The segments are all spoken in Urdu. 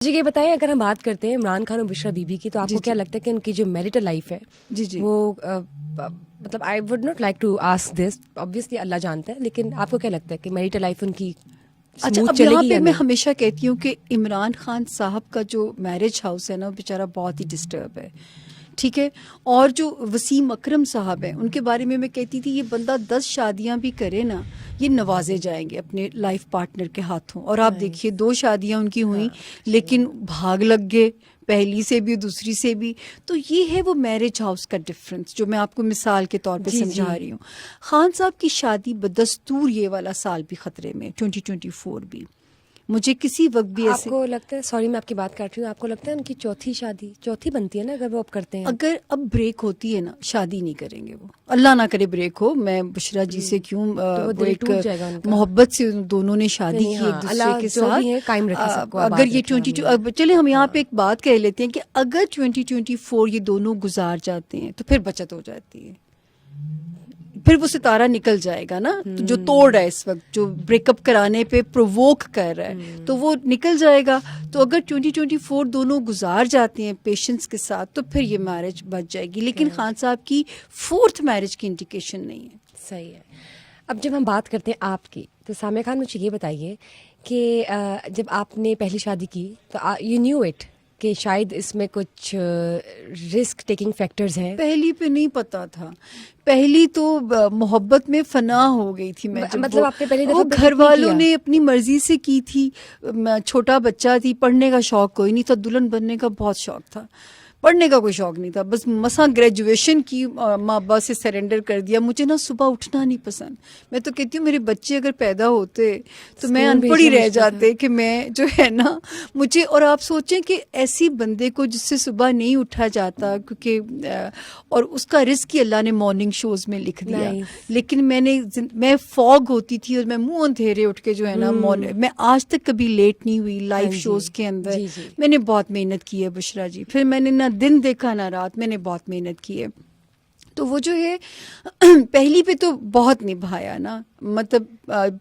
جی یہ بتائیں، اگر ہم بات کرتے ہیں عمران خان اور بشرا بی بی کی، تو آپ کو کیا لگتا ہے کہ ان کی جو میریٹل لائف ہے وہ مطلب I would not like to ask this, obviously اللہ جانتا ہے، لیکن آپ کو کیا لگتا ہے کہ میریٹل لائف ان کی اچھا اب یہاں پہ میں ہمیشہ کہتی ہوں کہ عمران خان صاحب کا جو میرج ہاؤس ہے نا، بیچارہ بہت ہی ڈسٹرب ہے، ٹھیک ہے. اور جو وسیم اکرم صاحب ہیں، ان کے بارے میں کہتی تھی یہ بندہ 10 شادیاں بھی کرے نا، یہ نوازے جائیں گے اپنے لائف پارٹنر کے ہاتھوں. اور آپ دیکھیے 2 شادیاں ان کی ہوئیں لیکن بھاگ لگ گئے، پہلی سے بھی دوسری سے بھی. تو یہ ہے وہ میرج ہاؤس کا ڈفرنس جو میں آپ کو مثال کے طور پہ سمجھا رہی ہوں. خان صاحب کی شادی بدستور یہ والا سال بھی خطرے میں، 2024 بھی. مجھے کسی وقت بھی آپ کو لگتا ہے، سوری میں آپ کی بات کاٹ رہی ہوں، آپ کو لگتا ہے ان کی چوتھی بنتی ہے نا اگر وہ اب کرتے ہیں؟ اگر اب بریک ہوتی ہے نا، شادی نہیں کریں گے وہ، اللہ نہ کرے بریک ہو. میں بشرا جی سے کیوں، وہ ایک محبت سے دونوں نے شادی کی ایک دوسرے کے ساتھ. اگر یہ 22 چلے ہم یہاں پہ ایک بات کہہ لیتے ہیں کہ اگر 2024 یہ دونوں گزار جاتے ہیں تو پھر بچت ہو جاتی ہے، پھر وہ ستارہ نکل جائے گا نا. تو جو توڑ رہا ہے اس وقت، جو بریک اپ کرانے پہ پرووک کر رہا ہے، تو وہ نکل جائے گا. تو اگر 2024 دونوں گزار جاتے ہیں پیشنس کے ساتھ تو پھر یہ میرج بچ جائے گی. لیکن خان صاحب کی 4th میرج کی انڈیکیشن نہیں ہے. صحیح ہے. اب جب ہم بات کرتے ہیں آپ کی، تو سامع خان مجھے یہ بتائیے کہ جب آپ نے پہلی شادی کی تو یو نیو اٹ کہ شاید اس میں کچھ رسک ٹیکنگ فیکٹرز ہیں؟ پہلی پہ نہیں پتا تھا، پہلی تو محبت میں فنا ہو گئی تھی میں. مطلب آپ نے پہلی دفعہ گھر والوں نے اپنی مرضی سے کی تھی، چھوٹا بچہ تھی، پڑھنے کا شوق کوئی نہیں تھا، دلہن بننے کا بہت شوق تھا، پڑھنے کا کوئی شوق نہیں تھا. بس مساں گریجویشن کی، ماں باپ سے سرنڈر کر دیا. مجھے نا صبح اٹھنا نہیں پسند. میں تو کہتی ہوں میرے بچے اگر پیدا ہوتے تو میں ان پڑھ ہی رہ جاتے کہ میں جو ہے نا مجھے. اور آپ سوچیں کہ ایسی بندے کو جس سے صبح نہیں اٹھا جاتا، کیونکہ اور اس کا رزق ہی اللہ نے مارننگ شوز میں لکھ دیا. لیکن میں فوگ ہوتی تھی اور میں منہ اندھیرے اٹھ کے جو ہے نا، میں آج تک کبھی لیٹ نہیں ہوئی لائیو شوز کے اندر. میں نے بہت محنت کی ہے بشرا جی. پھر میں نے نہ دن دیکھا نہ رات، میں نے بہت محنت کی ہے. تو وہ جو ہے پہلی پہ تو بہت نبھایا نا. مطلب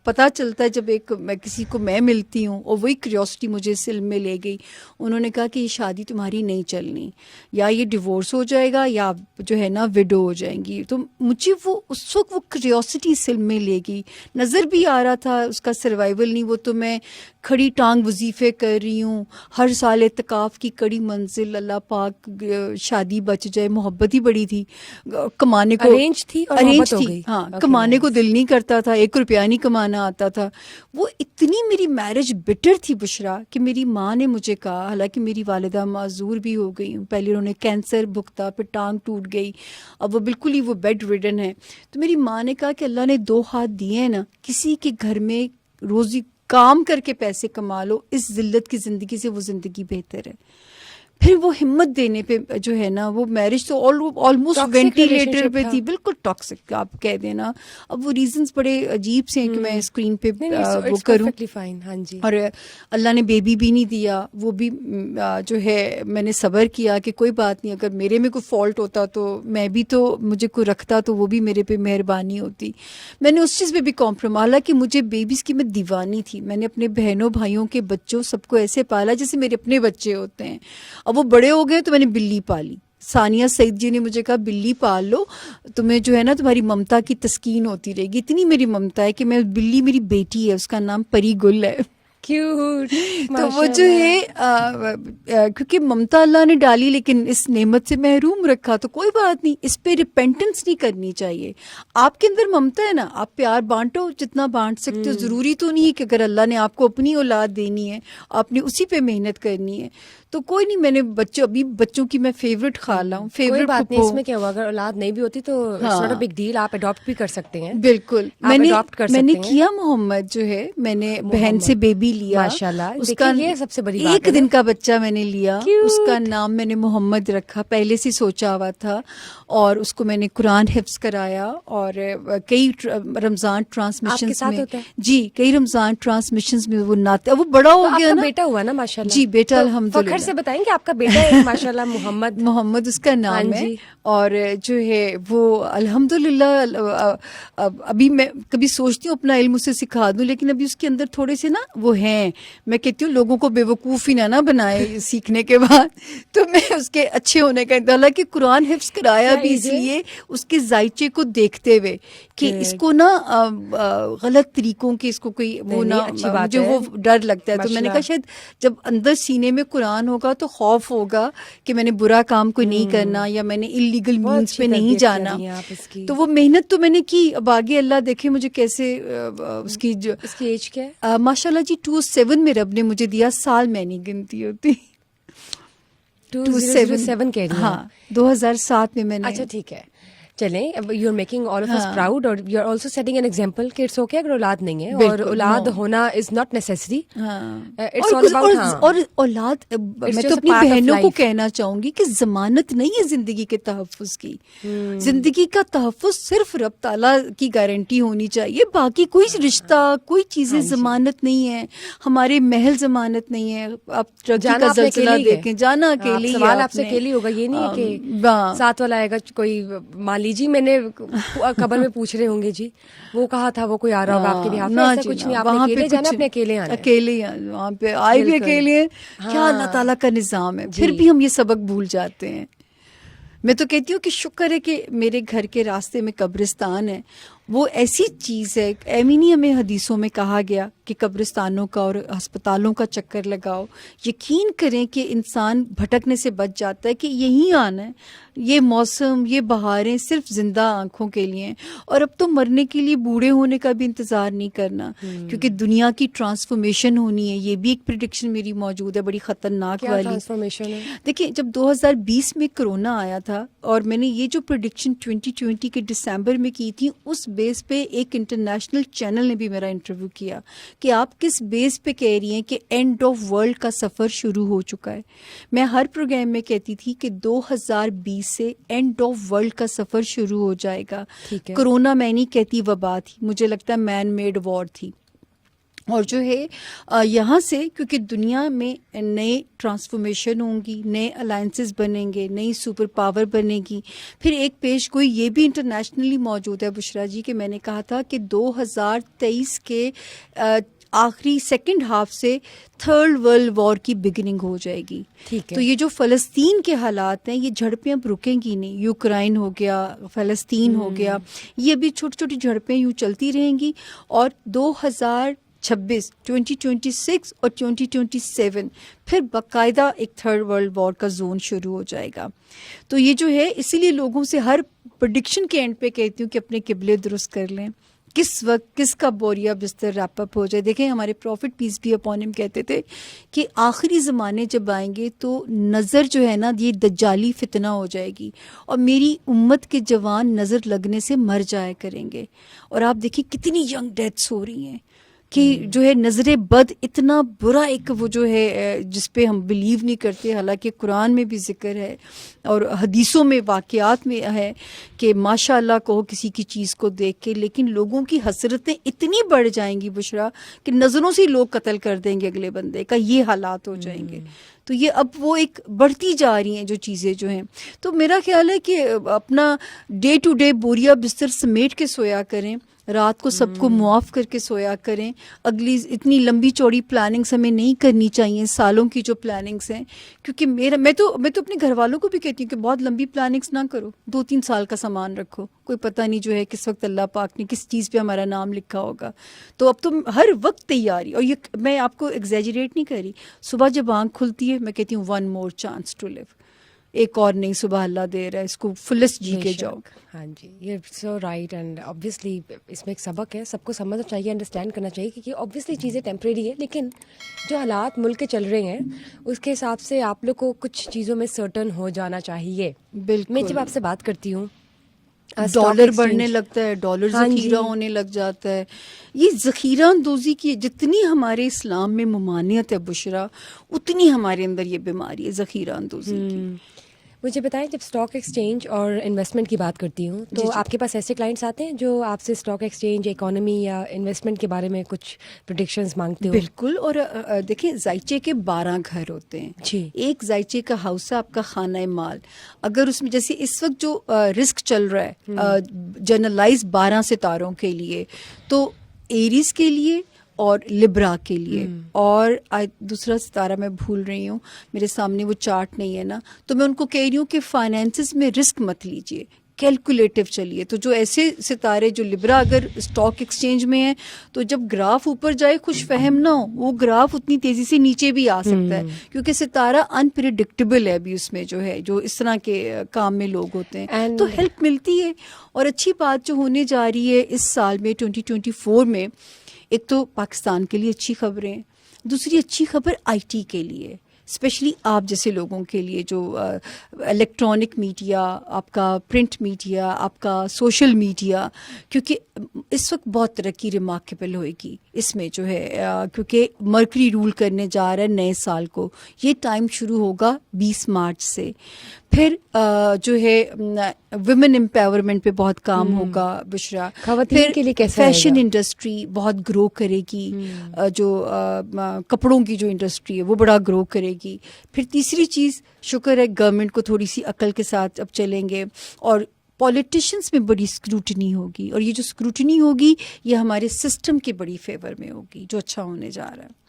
پتہ چلتا ہے جب میں کسی کو میں ملتی ہوں، اور وہی کیوریوسٹی مجھے اس علم میں لے گئی. انہوں نے کہا کہ یہ شادی تمہاری نہیں چلنی، یا یہ ڈیورس ہو جائے گا یا جو ہے نا وڈو ہو جائیں گی. تو مجھے وہ اس وقت وہ کیوریوسٹی اس علم میں لے گئی. نظر بھی آ رہا تھا اس کا سروائیول نہیں. وہ تو میں کھڑی ٹانگ وظیفے کر رہی ہوں، ہر سال اعتکاف کی کڑی منزل، اللہ پاک شادی بچ جائے. محبت ہی بڑی تھی، کمانے کو ارینج تھی، ہاں کمانے کو دل نہیں کرتا تھا، 1 روپیہ نہیں کمانا آتا تھا. وہ اتنی میری میرج بٹر تھی بشرا کہ میری ماں نے مجھے کہا، حالانکہ میری والدہ معذور بھی ہو گئی ہوں، پہلے انہوں نے کینسر بھگتا، پھر ٹانگ ٹوٹ گئی، اب وہ بالکل ہی وہ بیڈ ریڈن ہے. تو میری ماں نے کہا کہ اللہ نے 2 ہاتھ دیے ہیں نا، کسی کے گھر میں روزی کام کر کے پیسے کما لو، اس ذلت کی زندگی سے وہ زندگی بہتر ہے. پھر وہ ہمت دینے پہ جو ہے نا، وہ میرج تو آلموسٹ وینٹیلیٹر پہ تھی، بالکل ٹاکسک آپ کہہ دینا. اب وہ ریزنز بڑے عجیب سے ہیں کہ میں اسکرین پہ وہ کروں. اور اللہ نے بیبی بھی نہیں دیا، وہ بھی جو ہے میں نے صبر کیا کہ کوئی بات نہیں، اگر میرے میں کوئی فالٹ ہوتا تو میں بھی تو مجھے کوئی رکھتا تو وہ بھی میرے پہ مہربانی ہوتی. میں نے اس چیز پہ بھی کمپرومائز، حالانکہ مجھے بیبیز کی میں دیوانی تھی. میں نے اپنے بہنوں بھائیوں کے بچوں سب کو ایسے پالا جیسے میرے اپنے بچے ہوتے ہیں. اب وہ بڑے ہو گئے تو میں نے بلی پالی. ثانیہ سعید جی نے مجھے کہا بلی پال لو، تمہیں جو ہے نا تمہاری ممتا کی تسکین ہوتی رہے گی. اتنی میری ممتا ہے کہ میں بلی میری بیٹی ہے، اس کا نام پری گل ہے. تو وہ جو ہے کیونکہ ممتا اللہ نے ڈالی لیکن اس نعمت سے محروم رکھا، تو کوئی بات نہیں، اس پہ ریپینٹنس نہیں کرنی چاہیے. آپ کے اندر ممتا ہے نا، آپ پیار بانٹو جتنا بانٹ سکتے ہو. ضروری تو نہیں ہے کہ اگر اللہ نے آپ کو اپنی اولاد دینی ہے آپ نے اسی پہ محنت کرنی ہے. تو کوئی نہیں، میں نے ابھی بچوں کی میں فیوریٹ خالہ ہوں، فیوریٹ بات نہیں. اس میں کیا ہوا، اگر اولاد نہیں بھی ہوتی تو it's not a big deal, آپ اڈاپٹ بھی کر سکتے ہیں. بالکل، میں نے کیا. محمد جو ہے میں نے بہن سے بیبی لیا، ماشاءاللہ، اس کا یہ سب سے بڑی بات ہے. 1 دن کا بچہ میں نے لیا، اس کا نام میں نے محمد رکھا، پہلے سے سوچا ہوا تھا. اور اس کو میں نے قرآن حفظ کرایا، اور کئی رمضان ٹرانسمیشنز میں، جی کئی رمضان ٹرانسمیشنز میں وہ نعت. وہ بڑا ہو گیا نا، بیٹا ہوا نا ماشاءاللہ. جی بیٹا الحمدللہ. فخر سے بتائیں کہ آپ کا بیٹا ہے ماشاءاللہ محمد اس کا نام ہے. اور جو ہے وہ الحمدللہ ابھی میں کبھی سوچتی ہوں اپنا علم اسے سکھا دوں، لیکن ابھی اس کے اندر تھوڑے سے نا وہ ہیں. میں کہتی ہوں لوگوں کو بیوقوف ہی نہ بنائے سیکھنے کے بعد. تو میں اس کے اچھے ہونے کا حالانکہ قرآن حفظ کرایا بھی اس لیے اس کے ذائچے کو دیکھتے ہوئے کہ اس کو نا غلط طریقوں کے اس کو کوئی وہ نہ, مجھے وہ ڈر لگتا ہے. تو میں نے کہا شاید جب اندر سینے میں قرآن ہوگا تو خوف ہوگا کہ میں نے برا کام کوئی نہیں کرنا یا میں نے انلیگل مینس پہ نہیں جانا. تو وہ محنت تو میں نے کی. اب آگے اللہ دیکھے مجھے کیسے اس کی ایج کیا ہے ماشاء اللہ جی 27 میں رب نے مجھے دیا, سال میں نہیں گنتی ہوتی. 2007 کہہ رہی ہیں. ہاں 2007 میں میں نے. اچھا ٹھیک ہے چلیں. You are making all of us proud اور you are also setting an example کہ اٹس اوکے اگر اولاد نہیں ہے اور اولاد ہونا از ناٹ نیسیسری. اور اولاد میں تو اپنی بہنوں کو کہنا چاہوں گی کہ ضمانت نہیں ہے زندگی کے تحفظ کی. زندگی کا تحفظ صرف رب تعالیٰ کی گارنٹی ہونی چاہیے, باقی کوئی رشتہ کوئی چیزیں ضمانت نہیں ہے. ہمارے محل ضمانت نہیں ہے. آپ ٹرکی کا زلزلہ دیکھیں, جانا اکیلے. سوال آپ سے اکیلی ہوگا, یہ نہیں ہے کہ ساتھ والا آئے گا کوئی مالی جی میں نے قبر میں پوچھ رہے ہوں گے جی وہ کہا تھا وہ کوئی آ رہا ہوگا آپ کے بھی ہاتھ. ایسا کچھ نہیں, آپ نے اکیلے جانا, اپنے اکیلے آنا, اکیلے وہاں پہ آئے بھی اکیلے. کیا اللہ تعالیٰ کا نظام ہے. پھر بھی ہم یہ سبق بھول جاتے ہیں. میں تو کہتی ہوں کہ شکر ہے کہ میرے گھر کے راستے میں قبرستان ہے. وہ ایسی چیز ہے, ایمینی ہمیں حدیثوں میں کہا گیا کہ قبرستانوں کا اور ہسپتالوں کا چکر لگاؤ. یقین کریں کہ انسان بھٹکنے سے بچ جاتا ہے کہ یہیں آنا ہے. یہ موسم, یہ بہاریں صرف زندہ آنکھوں کے لیے ہیں. اور اب تو مرنے کے لیے بوڑھے ہونے کا بھی انتظار نہیں کرنا, کیونکہ دنیا کی ٹرانسفارمیشن ہونی ہے. یہ بھی ایک پریڈکشن میری موجود ہے بڑی خطرناک والی. ٹرانسفارمیشن ہے دیکھیں جب 2020 میں کرونا آیا تھا اور میں نے یہ جو پریڈکشن 2020 کے دسمبر میں کی تھی, اس بیس پہ ایک انٹرنیشنل چینل نے بھی میرا انٹرویو کیا کہ آپ کس بیس پہ کہہ رہی ہیں کہ اینڈ آف ورلڈ کا سفر شروع ہو چکا ہے. میں ہر پروگرام میں کہتی تھی کہ 2020 سے اینڈ آف ورلڈ کا سفر شروع ہو جائے گا. کرونا میں نہیں کہتی وبا تھی, مجھے لگتا ہے مین میڈ وار تھی. اور جو ہے یہاں سے کیونکہ دنیا میں نئے ٹرانسفارمیشن ہوں گی, نئے الائنسز بنیں گے, نئی سپر پاور بنے گی. پھر ایک پیش گوئی یہ بھی انٹرنیشنلی موجود ہے بشرا جی کہ میں نے کہا تھا کہ 2023 کے آخری سیکنڈ ہاف سے تھرڈ ورلڈ وار کی بگننگ ہو جائے گی. تو یہ جو فلسطین کے حالات ہیں یہ جھڑپیں اب رکیں گی نہیں. یوکرائن ہو گیا, فلسطین ہو گیا, یہ بھی چھوٹی چھوٹی جھڑپیں یوں چلتی رہیں گی. اور 2026 اور 2027 پھر باقاعدہ ایک تھرڈ ورلڈ وار کا زون شروع ہو جائے گا. تو یہ جو ہے اسی لیے لوگوں سے ہر پریڈکشن کے اینڈ پہ کہتی ہوں کہ اپنے قبلے درست کر لیں. کس وقت کس کا بوریا بستر ریپ اپ ہو جائے. دیکھیں ہمارے profit piece be upon him کہتے تھے کہ آخری زمانے جب آئیں گے تو نظر جو ہے نا یہ دجالی فتنہ ہو جائے گی اور میری امت کے جوان نظر لگنے سے مر جایا کریں گے. اور آپ دیکھیں کتنی ینگ ڈیتھس ہو رہی ہیں کہ جو ہے نظر بد اتنا برا ایک وہ جو ہے جس پہ ہم بلیو نہیں کرتے. حالانکہ قرآن میں بھی ذکر ہے اور حدیثوں میں واقعات میں ہے کہ ماشاء اللہ کہو کسی کی چیز کو دیکھ کے, لیکن لوگوں کی حسرتیں اتنی بڑھ جائیں گی بشرا کہ نظروں سے لوگ قتل کر دیں گے اگلے بندے کا. یہ حالات ہو جائیں گے. تو یہ اب وہ ایک بڑھتی جا رہی ہیں جو چیزیں جو ہیں. تو میرا خیال ہے کہ اپنا ڈے ٹو ڈے بوریا بستر سمیٹ کے سویا کریں, رات کو سب کو معاف کر کے سویا کریں. اگلی اتنی لمبی چوڑی پلاننگز ہمیں نہیں کرنی چاہیے, سالوں کی جو پلاننگز ہیں. کیونکہ میں تو اپنے گھر والوں کو بھی کہتی ہوں کہ بہت لمبی پلاننگز نہ کرو, 2-3 سال کا سامان رکھو. کوئی پتہ نہیں جو ہے کس وقت اللہ پاک نے کس چیز پہ ہمارا نام لکھا ہوگا. تو اب تم ہر وقت تیاری. اور یہ میں آپ کو ایگزیجریٹ نہیں کر رہی, صبح جب آنکھ کھلتی ہے میں کہتی ہوں 1 more chance to live. ایک اور نئی صبح اللہ دے رہا ہے, اس کو فلسٹ جی کے جاؤ. ہاں جی, یہ سو رائٹ. اینڈ آبویسلی اس میں ایک سبق ہے, سب کو سمجھنا چاہیے, انڈرسٹینڈ کرنا چاہیے کہ آبویسلی چیزیں ٹیمپریری ہے, لیکن جو حالات ملک کے چل رہے ہیں اس کے حساب سے آپ لوگ کو کچھ چیزوں میں سرٹن ہو جانا چاہیے. بالکل. میں جب آپ سے بات کرتی ہوں ڈالر بڑھنے لگتا ہے, ڈالر ذخیرہ ہونے لگ جاتا ہے. یہ ذخیرہ اندوزی کی جتنی ہمارے اسلام میں ممانعت ہے بشرا, اتنی ہمارے اندر یہ بیماری ہے ذخیرہ اندوزی کی. مجھے بتائیں, جب اسٹاک ایکسچینج اور انویسٹمنٹ کی بات کرتی ہوں تو آپ کے پاس ایسے کلائنٹس آتے ہیں جو آپ سے اسٹاک ایکسچینج, اکانومی یا انویسٹمنٹ کے بارے میں کچھ پریڈکشنز مانگتے ہو؟ بالکل. اور دیکھیں ذائچے کے 12 گھر ہوتے ہیں جی. ایک ذائچے کا ہاؤس ہے آپ کا خانہ مال. اگر اس میں جیسے اس وقت جو رسک چل رہا ہے جنرلائز 12 ستاروں کے لیے, تو ایریز کے لیے اور لبرا کے لیے. اور دوسرا ستارہ میں بھول رہی ہوں, میرے سامنے وہ چارٹ نہیں ہے نا, تو میں ان کو کہہ رہی ہوں کہ فائنینسز میں رسک مت لیجیے, کیلکولیٹو چلیے. تو جو ایسے ستارے جو لبرا اگر اسٹاک ایکسچینج میں ہیں تو جب گراف اوپر جائے خوش فہم نہ ہو, وہ گراف اتنی تیزی سے نیچے بھی آ سکتا ہے, کیونکہ ستارہ انپریڈکٹیبل ہے ابھی اس میں جو ہے, جو اس طرح کے کام میں لوگ ہوتے ہیں, تو ہیلپ ملتی ہے. اور اچھی بات جو ہونے جا رہی ہے اس سال میں 2024 میں, ایک تو پاکستان کے لیے اچھی خبریں, دوسری اچھی خبر آئی ٹی کے لیے, اسپیشلی آپ جیسے لوگوں کے لیے جو الیکٹرانک میڈیا, آپ کا پرنٹ میڈیا, آپ کا سوشل میڈیا, کیونکہ اس وقت بہت ترقی ریمارکیبل ہوئے گی اس میں جو ہے, کیونکہ مرکری رول کرنے جا رہا ہے نئے سال کو. یہ ٹائم شروع ہوگا 20 مارچ سے. پھر جو ہے ویمن امپاورمنٹ پہ بہت کام ہوگا بشرا. خواتین کے لیے کیسا فیشن انڈسٹری بہت گرو کرے گی, جو کپڑوں کی جو انڈسٹری ہے وہ بڑا گرو کرے گی. پھر تیسری چیز, شکر ہے گورنمنٹ کو تھوڑی سی عقل کے ساتھ اب چلیں گے, اور پولیٹیشنز میں بڑی اسکروٹنی ہوگی, اور یہ جو اسکروٹنی ہوگی یہ ہمارے سسٹم کے بڑی فیور میں ہوگی, جو اچھا ہونے جا رہا ہے.